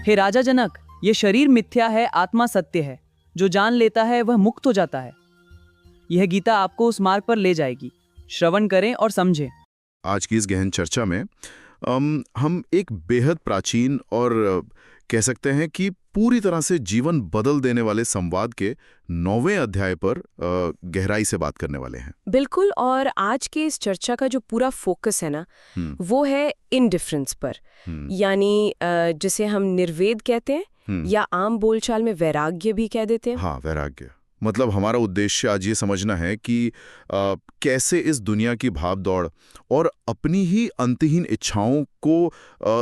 हे राजा जनक, ये शरीर मिथ्या है, आत्मा सत्य है। जो जान लेता है वह मुक्त हो जाता है। यह गीता आपको उस मार्ग पर ले जाएगी। श्रवण करें और समझें। आज की इस गहन चर्चा में हम एक बेहद प्राचीन और कह सकते हैं कि पूरी तरह से जीवन बदल देने वाले संवाद के 9वें अध्याय पर गहराई से बात करने वाले हैं। बिल्कुल। और आज के इस चर्चा का जो पूरा फोकस है ना, वो है इनडिफरेंस पर, यानी जिसे हम निर्वेद कहते हैं या आम बोलचाल में वैराग्य भी कह देते हैं। हाँ, वैराग्य। मतलब हमारा उद्देश्य आज ये समझना है कि कैसे इस दुनिया की भाग दौड़ और अपनी ही अंतहीन इच्छाओं को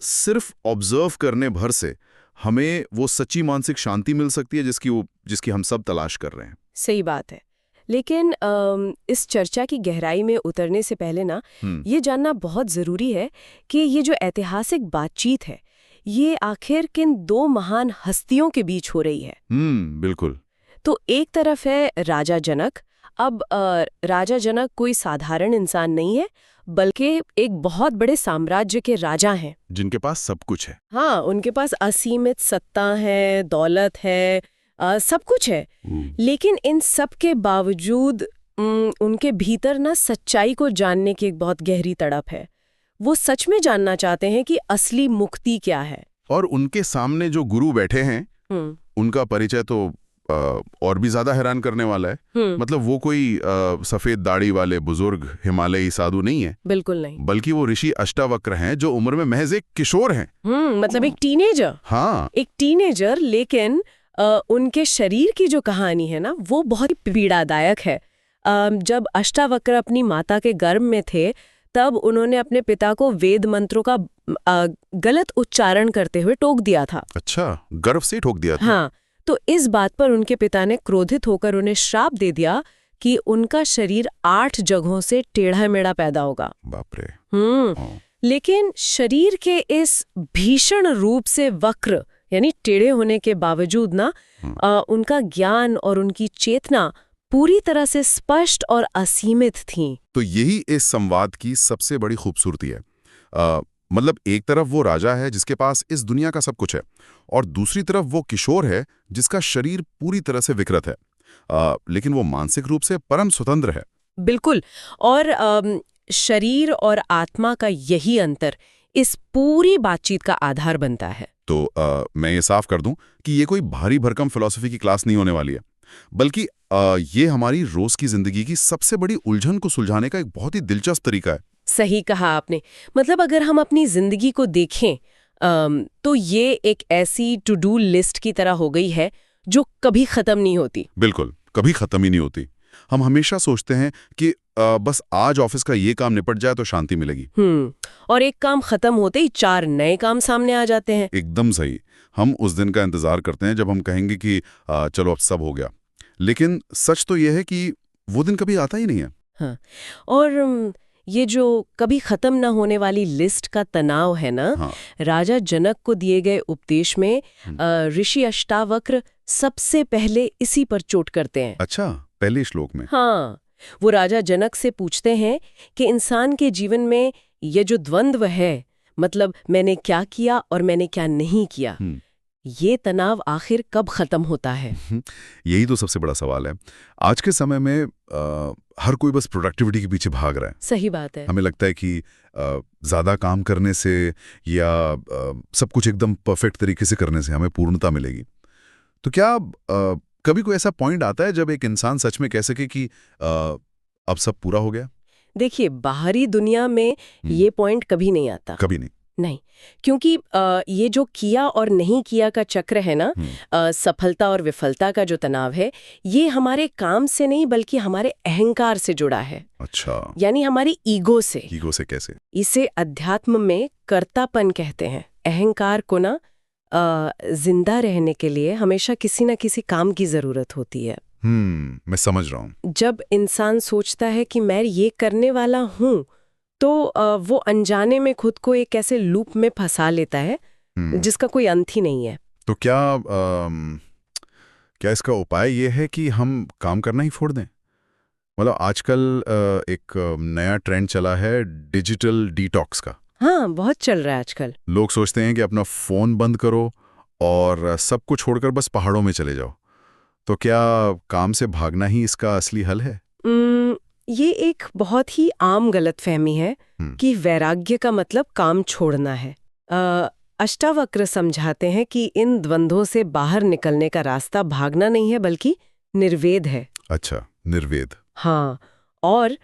सिर्फ ऑब्जर्व करने भर से हमें वो सच्ची मानसिक शांति मिल सकती है जिसकी हम सब तलाश कर रहे हैं। सही बात है। लेकिन इस चर्चा की गहराई में उतरने से पहले ना ये जानना बहुत ज़रूरी है कि ये जो ऐतिहासिक बातचीत है, ये आखिर किन दो महान हस्तियों के बीच हो रही है। बिल्कुल। तो एक तरफ है राजा जनक। अब राजा जनक कोई साधारण इंसान नहीं है, बल्कि एक बहुत बड़े साम्राज्य के राजा हैं, जिनके पास सब कुछ है। हाँ, उनके पास असीमित सत्ता है, दौलत है, सब कुछ है। लेकिन इन सब के बावजूद उनके भीतर ना सच्चाई को जानने की एक बहुत गहरी तड़प है। वो सच में जानना चाहते हैं कि असली मुक्ति क्या है। और उनके सामने जो गुरु बैठे हैं, उनका परिचय तो और भी ज्यादा हैरान करने वाला है। मतलब वो कोई सफेद दाढ़ी वाले बुजुर्ग हिमालयी साधु नहीं है। बिल्कुल नहीं। बल्कि वो ऋषि अष्टावक्र हैं, जो उम्र में महज एक किशोर हैं। मतलब एक टीनेजर। हाँ, एक टीनेजर। लेकिन उनके शरीर की जो कहानी है ना, वो बहुत पीड़ादायक है। जब अष्टावक्र अपनी माता के गर्भ में थे, तब उन्होंने अपने पिता को वेद मंत्रों का गलत उच्चारण करते हुए टोक दिया था। अच्छा, गर्भ से टोक दिया था? हाँ। तो इस बात पर उनके पिता ने क्रोधित होकर उन्हें श्राप दे दिया कि उनका शरीर 8 जगहों से टेढ़ा मेढ़ा पैदा होगा। बाप रे। लेकिन शरीर के इस भीषण रूप से वक्र यानी टेढ़े होने के बावजूद ना उनका ज्ञान और उनकी चेतना पूरी तरह से स्पष्ट और असीमित थी। तो यही इस संवाद की सबसे बड़ी खूबसूरती है। मतलब एक तरफ वो राजा है जिसके पास इस दुनिया का सब कुछ है, और दूसरी तरफ वो किशोर है जिसका शरीर पूरी तरह से विकृत है, लेकिन वो मानसिक रूप से परम स्वतंत्र है। बिल्कुल। और शरीर और आत्मा का यही अंतर इस पूरी बातचीत का आधार बनता है। तो मैं ये साफ कर दूं कि ये कोई भारी भरकम फिलॉसफी की क्लास नहीं होने वाली है, बल्कि ये हमारी रोज की जिंदगी की सबसे बड़ी उलझन को सुलझाने का एक बहुत ही दिलचस्प तरीका है। सही कहा आपने। मतलब अगर हम अपनी जिंदगी को देखें तो ये एक ऐसी टू डू लिस्ट की तरह हो गई है जो कभी खत्म नहीं होती। बिल्कुल, कभी खत्म ही नहीं होती। हम हमेशा सोचते हैं कि बस आज ऑफिस का ये काम निपट जाए तो शांति मिलेगी। और एक काम खत्म होते ही 4 नए काम सामने आ जाते हैं। एकदम सही। हम उस दिन का इंतजार करते हैं जब हम कहेंगे कि चलो अब सब हो गया। लेकिन सच तो यह है कि वो दिन कभी आता ही नहीं है। हाँ। और ये जो कभी खत्म ना होने वाली लिस्ट का तनाव है ना, हाँ। राजा जनक को दिए गए उपदेश में ऋषि अष्टावक्र सबसे पहले इसी पर चोट करते हैं। अच्छा, पहले श्लोक में? हाँ। वो राजा जनक से पूछते हैं कि इंसान के जीवन में ये जो द्वंद्व है, मतलब मैंने क्या किया और मैंने क्या नहीं किया, ये तनाव आखिर कब खत्म होता है? यही तो सबसे बड़ा सवाल है। आज के समय में हर कोई बस प्रोडक्टिविटी के पीछे भाग रहा है। सही बात है। हमें लगता है कि ज्यादा काम करने से या सब कुछ एकदम परफेक्ट तरीके से करने से हमें पूर्णता मिलेगी। तो क्या कभी कोई ऐसा पॉइंट आता है जब एक इंसान सच में कह सके कि अब सब पूरा हो गया? देखिए, बाहरी दुनिया में ये पॉइंट कभी नहीं आता। कभी नहीं, क्योंकि ये जो किया और नहीं किया का चक्र है ना, सफलता और विफलता का जो तनाव है, ये हमारे काम से नहीं बल्कि हमारे अहंकार से जुड़ा है। अच्छा। यानी हमारी ईगो से। ईगो से कैसे? इसे अध्यात्म में कर्तापन कहते हैं। अहंकार को ना जिंदा रहने के लिए हमेशा किसी न किसी काम की जरूरत होती है। मैं समझ रहा हूँ। जब इंसान सोचता है कि मैं ये करने वाला हूँ, तो वो अनजाने में खुद को एक ऐसे लूप में फंसा लेता है जिसका कोई अंत ही नहीं है। तो क्या इसका उपाय ये है कि हम काम करना ही छोड़ दें? मतलब आजकल एक नया ट्रेंड चला है डिजिटल डिटॉक्स का। हाँ, बहुत चल रहा है आजकल। लोग सोचते हैं कि अपना फोन बंद करो और सब कुछ छोड़कर बस पहाड़ों में चले जाओ, तो क्या काम से भागना ही इसका असली हल है? ये एक बहुत ही आम गलतफहमी है कि वैराग्य का मतलब काम छोड़ना है। अष्टावक्र समझाते हैं कि इन द्वंद्वों से बाहर निकलने का रास्ता भागना नहीं है बल्कि निर्वेद है। अच्छा, निर्वेद। हाँ, और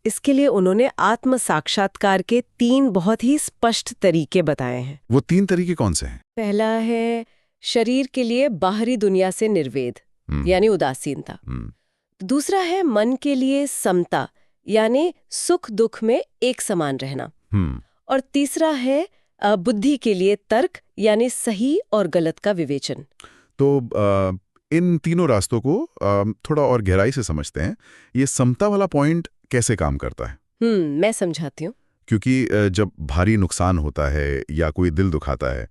इसके लिए उन्होंने आत्म साक्षात्कार के 3 बहुत ही स्पष्ट तरीके बताए हैं। वो 3 तरीके कौन से हैं? पहला है शरीर के लिए बाहरी दुनिया से निर्वेद, यानी उदासीनता। दूसरा है मन के लिए समता, यानी सुख दुख में एक समान रहना। और तीसरा है बुद्धि के लिए तर्क, यानी सही और गलत का विवेचन। तो इन तीनों रास्तों को थोड़ा और गहराई से समझते हैं। ये समता वाला पॉइंट कैसे काम करता है? मैं समझाती हूँ। क्योंकि जब भारी नुकसान होता है या कोई दिल दुखाता है,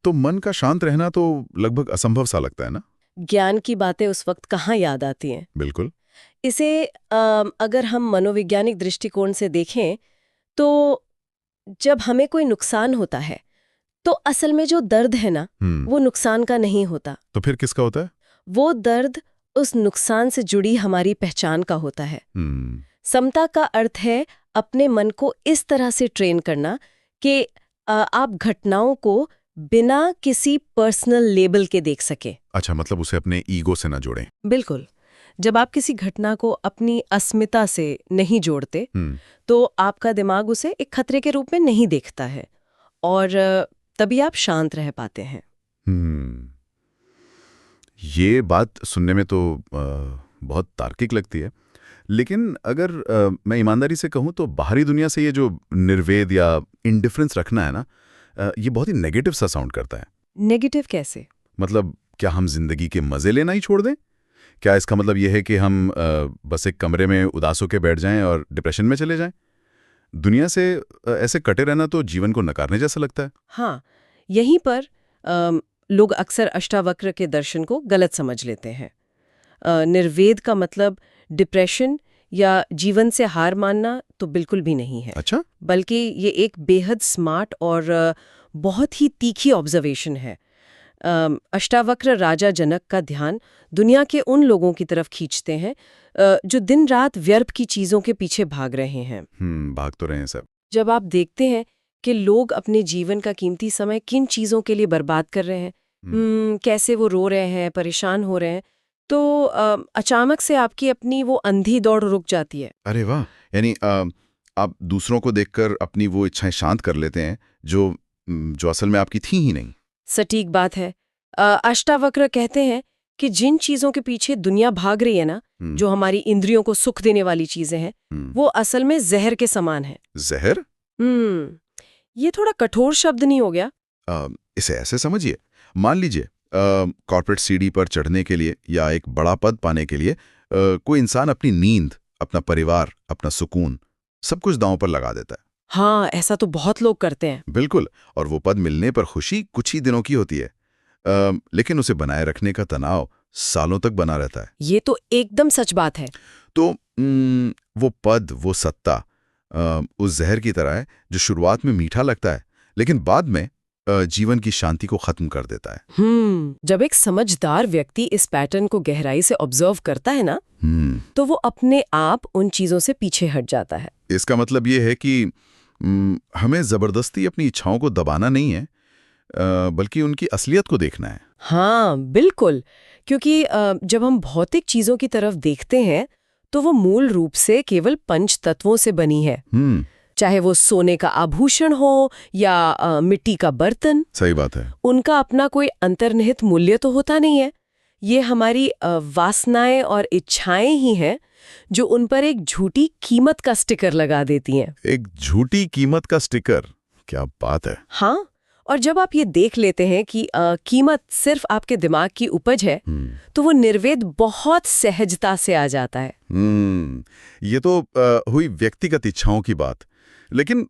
तो मन का शांत रहना तो लगभग असंभव सा लगता है ना? ज्ञान की बातें उस वक्त कहाँ याद आती हैं? बिल्कुल। इसे अगर हम मनोवैज्ञानिक दृष्टिकोण से देखें तो जब हमें कोई नुकसान होता है तो असल में जो दर्द है ना, वो नुकसान का नहीं होता। तो फिर किसका होता है? वो दर्द उस नुकसान से जुड़ी हमारी पहचान का होता है। समता का अर्थ है अपने मन को इस तरह से ट्रेन करना कि आप घटनाओं को बिना किसी पर्सनल लेबल के देख सके। अच्छा, मतलब उसे अपने ईगो से ना जोड़ें। बिल्कुल। जब आप किसी घटना को अपनी अस्मिता से नहीं जोड़ते तो आपका दिमाग उसे एक खतरे के रूप में नहीं देखता है और तभी आप शांत रह पाते हैं। ये बात सुनने में तो बहुत तार्किक लगती है, लेकिन अगर मैं ईमानदारी से कहूँ तो बाहरी दुनिया से ये जो निर्वेद या इंडिफरेंस रखना है ना, ये बहुत ही नेगेटिव सा साउंड करता है। नेगेटिव कैसे? मतलब क्या हम जिंदगी के मजे लेना ही छोड़ दें? क्या इसका मतलब ये है कि हम बस एक कमरे में उदास होकर बैठ जाएं और डिप्रेशन में चले जाएं? दुनिया से ऐसे कटे रहना तो जीवन को नकारने जैसा लगता है। हाँ, यहीं पर लोग अक्सर अष्टावक्र के दर्शन को गलत समझ लेते हैं। निर्वेद का मतलब डिप्रेशन या जीवन से हार मानना तो बिल्कुल भी नहीं है। अच्छा? बल्कि ये एक बेहद स्मार्ट और बहुत ही तीखी ऑब्जर्वेशन है। अष्टावक्र राजा जनक का ध्यान दुनिया के उन लोगों की तरफ खींचते हैं जो दिन रात व्यर्थ की चीजों के पीछे भाग रहे हैं। भाग तो रहे हैं सब। जब आप देखते हैं कि लोग अपने जीवन का कीमती समय किन चीजों के लिए बर्बाद कर रहे हैं, कैसे वो रो रहे हैं, परेशान हो रहे हैं, तो अचानक से आपकी अपनी वो अंधी दौड़ रुक जाती है। अरे वाह! यानी आप दूसरों को देखकर अपनी वो इच्छाएं शांत कर लेते हैं जो असल में आपकी थी ही नहीं। सटीक बात है। अष्टावक्र कहते हैं कि जिन चीजों के पीछे दुनिया भाग रही है ना, जो हमारी इंद्रियों को सुख देने वाली चीजें हैं, वो असल में जहर के समान है। जहर? ये थोड़ा कठोर शब्द नहीं हो गया? इसे ऐसे समझिए, मान लीजिए कॉर्पोरेट सीढ़ी पर चढ़ने के लिए या एक बड़ा पद पाने के लिए कोई इंसान अपनी नींद, अपना परिवार, अपना सुकून सब कुछ दांव पर लगा देता है। हाँ, ऐसा तो बहुत लोग करते हैं। बिल्कुल। और वो पद मिलने पर खुशी कुछ ही दिनों की होती है, लेकिन उसे बनाए रखने का तनाव सालों तक बना रहता है। ये तो एकदम सच बात है। तो वो पद, वो सत्ता उस जहर की तरह है जो शुरुआत में मीठा लगता है लेकिन बाद में जीवन की शांति को खत्म कर देता है। जब एक समझदार व्यक्ति इस पैटर्न को गहराई से ऑब्जर्व करता है ना, तो वो अपने आप उन चीजों से पीछे हट जाता है। इसका मतलब ये है कि हमें जबरदस्ती अपनी इच्छाओं को दबाना नहीं है, बल्कि उनकी असलियत को देखना है। हाँ, बिल्कुल। क्योंकि जब हम भौतिक चीजों की तरफ देखते हैं तो वो मूल रूप से केवल पंच तत्वों से बनी है। चाहे वो सोने का आभूषण हो या मिट्टी का बर्तन। सही बात है। उनका अपना कोई अंतर्निहित मूल्य तो होता नहीं है। ये हमारी वासनाएं और इच्छाएं ही हैं जो उन पर एक झूठी कीमत का स्टिकर लगा देती हैं। एक झूठी कीमत का स्टिकर? क्या बात है। हाँ, और जब आप ये देख लेते हैं कि कीमत सिर्फ आपके दिमाग की उपज है, तो वो निर्वेद बहुत सहजता से आ जाता है। ये तो हुई व्यक्तिगत इच्छाओं की बात। लेकिन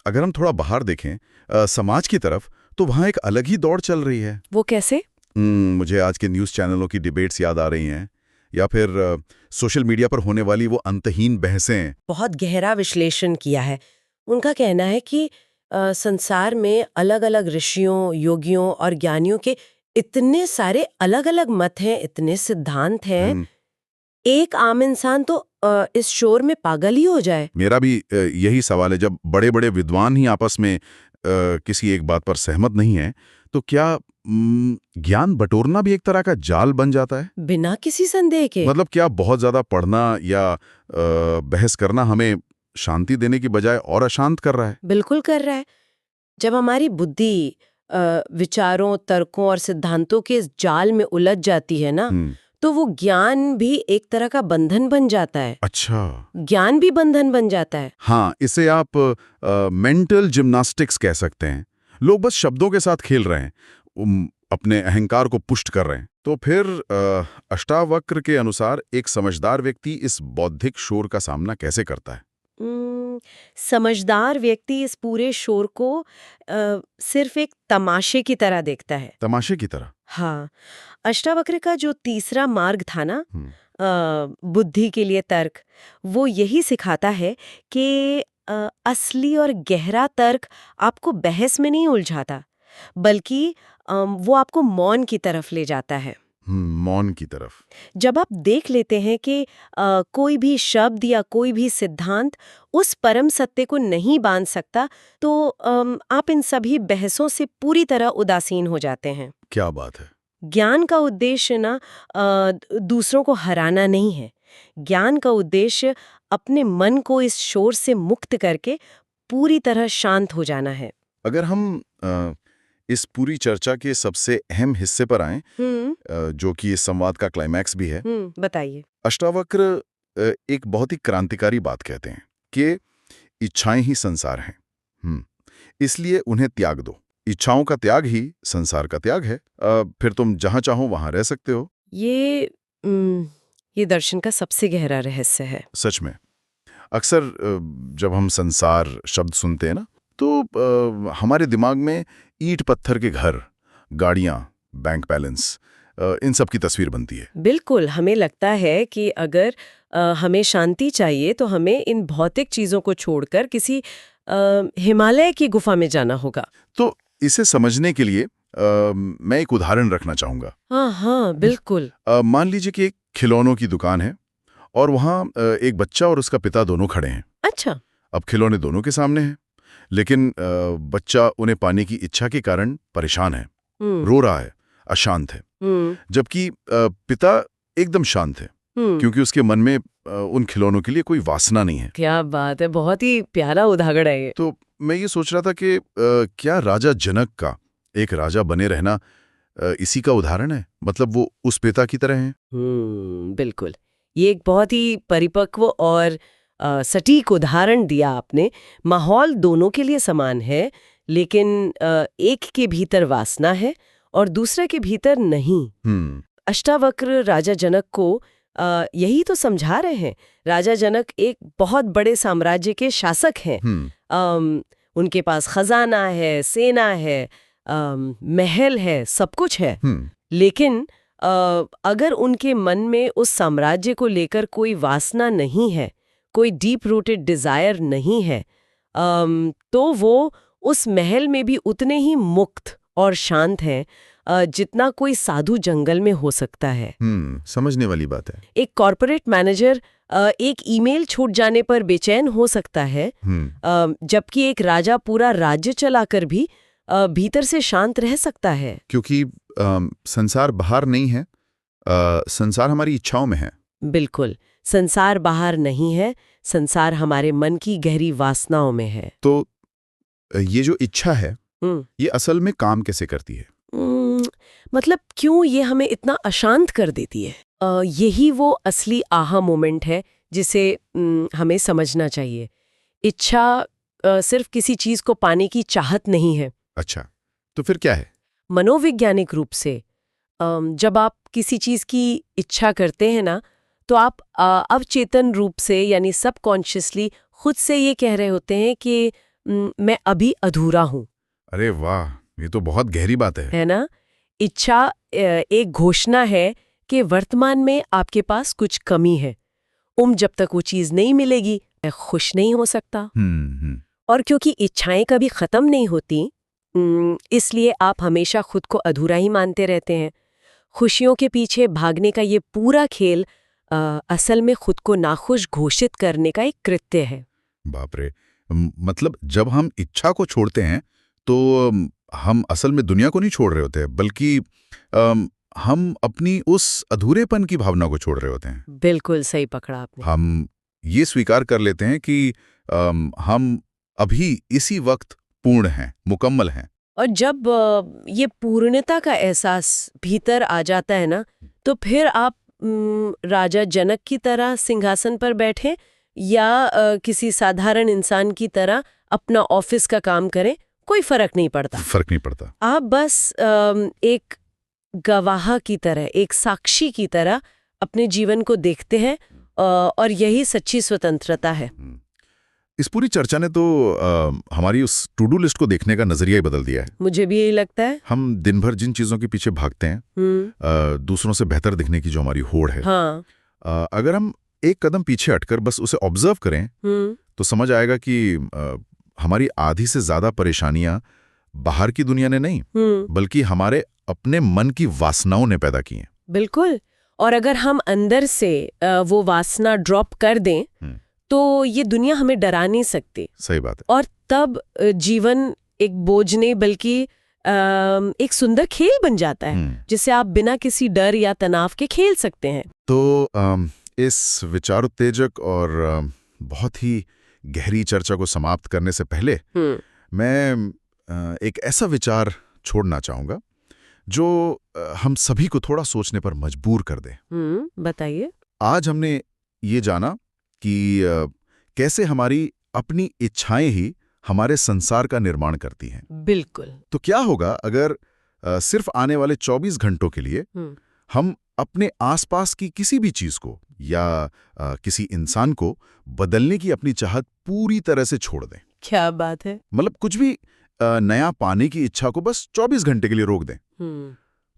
अगर हम थोड़ा बाहर देखें समाज की तरफ, तो वहाँ एक अलग ही दौड़ चल रही है। वो कैसे? मुझे आज के न्यूज़ चैनलों की डिबेट्स याद आ रही हैं, या फिर सोशल मीडिया पर होने वाली वो अंतहीन बहसें। बहुत गहरा विश्लेषण किया है। उनका कहना है कि संसार में अलग-अलग ऋषियों, योगियों और ज्ञानियों के इतने सारे अलग-अलग मत हैं, इतने सिद्धांत हैं, एक आम इंसान तो इस शोर में पागल ही हो जाए। मेरा भी यही सवाल है, जब बड़े बड़े विद्वान ही आपस में किसी एक बात पर सहमत नहीं है, तो क्या ज्ञान बटोरना भी एक तरह का जाल बन जाता है? बिना किसी संदेह के। मतलब क्या बहुत ज्यादा पढ़ना या बहस करना हमें शांति देने की बजाय और अशांत कर रहा है? बिल्कुल कर रहा है। जब हमारी बुद्धि विचारों, तर्कों और सिद्धांतों के इस जाल में उलझ जाती है ना, तो वो ज्ञान भी एक तरह का बंधन बन जाता है। अच्छा, ज्ञान भी बंधन बन जाता है। हाँ, इसे आप मेंटल जिम्नास्टिक्स कह सकते हैं। लोग बस शब्दों के साथ खेल रहे हैं, अपने अहंकार को पुष्ट कर रहे हैं। तो फिर अष्टावक्र के अनुसार एक समझदार व्यक्ति इस बौद्धिक शोर का सामना कैसे करता है? समझदार व्यक्ति इस पूरे शोर को सिर्फ एक तमाशे की तरह देखता है। तमाशे की तरह? हाँ, अष्टावक्र का जो तीसरा मार्ग था ना, बुद्धि के लिए तर्क, वो यही सिखाता है कि असली और गहरा तर्क आपको बहस में नहीं उलझाता, बल्कि वो आपको मौन की तरफ ले जाता है। मौन की तरफ। जब आप देख लेते हैं कि कोई भी शब्द या कोई भी सिद्धांत उस परम सत्य को नहीं बांध सकता, तो आप इन सभी बहसों से पूरी तरह उदासीन हो जाते हैं। क्या बात है! ज्ञान का उद्देश्य ना दूसरों को हराना नहीं है। ज्ञान का उद्देश्य अपने मन को इस शोर से मुक्त करके पूरी तरह शांत हो जाना है। अगर हम इस पूरी चर्चा के सबसे अहम हिस्से पर आएं, जो कि इस संवाद का क्लाइमैक्स भी है, बताइए। अष्टावक्र एक बहुत ही क्रांतिकारी बात कहते हैं कि इच्छाएं ही संसार हैं। इसलिए उन्हें त्याग दो। इच्छाओं का त्याग ही संसार का त्याग है। फिर तुम जहां चाहो वहां रह सकते हो। ये दर्शन का सबसे गहरा रहस्य है। सच में। अक्सर जब हम संसार शब्द सुनते हैं ना, तो हमारे दिमाग में ईंट पत्थर के घर, गाड़ियां, बैंक बैलेंस, इन सब की तस्वीर बनती है। बिल्कुल, हमें लगता है कि अगर हमें शांति चाहिए तो हमें इन भौतिक चीजों को छोड़कर किसी हिमालय की गुफा में जाना होगा। तो इसे समझने के लिए मैं एक उदाहरण रखना चाहूंगा। हाँ, बिल्कुल। मान लीजिए कि एक खिलौनों की दुकान है और वहां एक बच्चा और उसका पिता दोनों खड़े हैं। अच्छा। अब खिलौने दोनों के सामने हैं, लेकिन बच्चा उन्हें पाने की इच्छा के कारण परेशान है, रो रहा है, अशांत है, जबकि पिता एकदम शांत है, क्योंकि उसके मन में उन खिलौनों के लिए कोई वासना नहीं है। क्या बात है, बहुत ही प्यारा उदाहरण है ये। तो मैं ये सोच रहा था कि क्या राजा जनक का एक राजा बने रहना इसी का उदाहरण है? मतलब वो उस पिता की तरह हैं? बिल्कुल, ये एक बहुत ही परिपक्व और सटीक उदाहरण दिया आपने। माहौल दोनों के लिए समान है, लेकिन एक के भीतर वासना है और दूसरे के भीतर नहीं। अष्टावक्र राजा जनक को यही तो समझा रहे हैं। राजा जनक एक बहुत बड़े साम्राज्य के शासक हैं। उनके पास खजाना है, सेना है, महल है, सब कुछ है। लेकिन अगर उनके मन में उस साम्राज्य को लेकर कोई वासना नहीं है, कोई डीप रूटेड डिजायर नहीं है, तो वो उस महल में भी उतने ही मुक्त और शांत हैं जितना कोई साधु जंगल में हो सकता है। समझने वाली बात है। एक कॉर्पोरेट मैनेजर एक ईमेल छूट जाने पर बेचैन हो सकता है, जबकि एक राजा पूरा राज्य चलाकर भी भीतर से शांत रह सकता है। क्योंकि संसार बाहर नहीं है, संसार हमारी इच्छाओं में है। बिल्कुल, संसार बाहर नहीं है, संसार हमारे मन की गहरी वासनाओं में है। तो ये जो इच्छा है, ये असल में काम कैसे करती है? मतलब क्यों ये हमें इतना अशांत कर देती है? यही वो असली आहा मोमेंट है जिसे हमें समझना चाहिए। इच्छा सिर्फ किसी चीज को पाने की चाहत नहीं है। अच्छा, तो फिर क्या है? मनोवैज्ञानिक रूप से जब आप किसी चीज की इच्छा करते हैं ना, तो आप अवचेतन रूप से यानी सबकॉन्शियसली खुद से ये कह रहे होते हैं कि मैं अभी अधूरा हूं। अरे वाह, ये तो बहुत गहरी बात है ना? इच्छा एक घोषणा है कि वर्तमान में आपके पास कुछ कमी है। जब तक वो चीज नहीं मिलेगी, मैं खुश नहीं हो सकता। और क्योंकि इच्छाएं कभी खत्म नहीं होती, इसलिए आप हमेशा खुद को अधूरा ही मानते रहते हैं। खुशियों के पीछे भागने का ये पूरा खेल असल में खुद को नाखुश घोषित करने का एक कृत्य है। बाप रे। मतलब जब हम इच्छा को छोड़ते हैं तो हम असल में दुनिया को नहीं छोड़ रहे होते, बल्कि हम अपनी उस अधूरेपन की भावना को छोड़ रहे होते हैं। बिल्कुल सही पकड़ा आपने। हम ये स्वीकार कर लेते हैं कि हम अभी इसी वक्त पूर्ण हैं, मुकम्मल हैं। और जब ये पूर्णता का एहसास भीतर आ जाता है ना, तो फिर आप राजा जनक की तरह सिंहासन पर बैठे या किसी साधारण इंसान की तरह अपना ऑफिस का काम करें, कोई फर्क नहीं पड़ता। फर्क नहीं पड़ता। आप बस एक गवाह की तरह, एक साक्षी की तरह अपने जीवन को देखते हैं, और यही सच्ची स्वतंत्रता है। इस पूरी चर्चा ने तो हमारी उस टू डू लिस्ट को देखने का नजरिया ही बदल दिया है। मुझे भी यही लगता है। हम दिन भर जिन चीजों के पीछे भागते हैं, दूसरों से बेहतर दिखने की जो हमारी होड़ है, हाँ। अगर हम एक कदम पीछे हटकर बस उसे ऑब्जर्व करें तो समझ आएगा कि हमारी आधी से ज्यादा परेशानियां बाहर की दुनिया ने नहीं, बल्कि हमारे अपने मन की वासनाओं ने पैदा की हैं। बिल्कुल। और अगर हम अंदर से वो वासना ड्रॉप कर दें तो ये दुनिया हमें डरा नहीं सकती। सही बात है। और तब जीवन एक बोझ नहीं बल्कि एक सुंदर खेल बन जाता है, जिसे आप बिना किसी डर या तनाव के खेल सकते हैं। तो इस विचार उत्तेजक और बहुत ही गहरी चर्चा को समाप्त करने से पहले मैं एक ऐसा विचार छोड़ना चाहूंगा जो हम सभी को थोड़ा सोचने पर मजबूर कर दे। बताइए। आज हमने ये जाना कि कैसे हमारी अपनी इच्छाएं ही हमारे संसार का निर्माण करती हैं। बिल्कुल। तो क्या होगा अगर सिर्फ आने वाले 24 घंटों के लिए हम अपने आसपास की किसी भी चीज को या किसी इंसान को बदलने की अपनी चाहत पूरी तरह से छोड़ दें। क्या बात है। मतलब कुछ भी नया पाने की इच्छा को बस 24 घंटे के लिए रोक दें।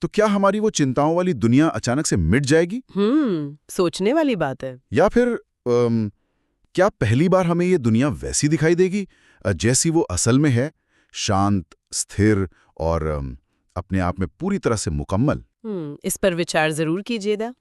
तो क्या हमारी वो चिंताओं वाली दुनिया अचानक से मिट जाएगी? सोचने वाली बात है। या फिर क्या पहली बार हमें ये दुनिया वैसी दिखाई देगी जैसी वो असल में है, शांत, स्थिर और अपने आप में पूरी तरह से मुकम्मल? इस पर विचार जरूर कीजिएगा।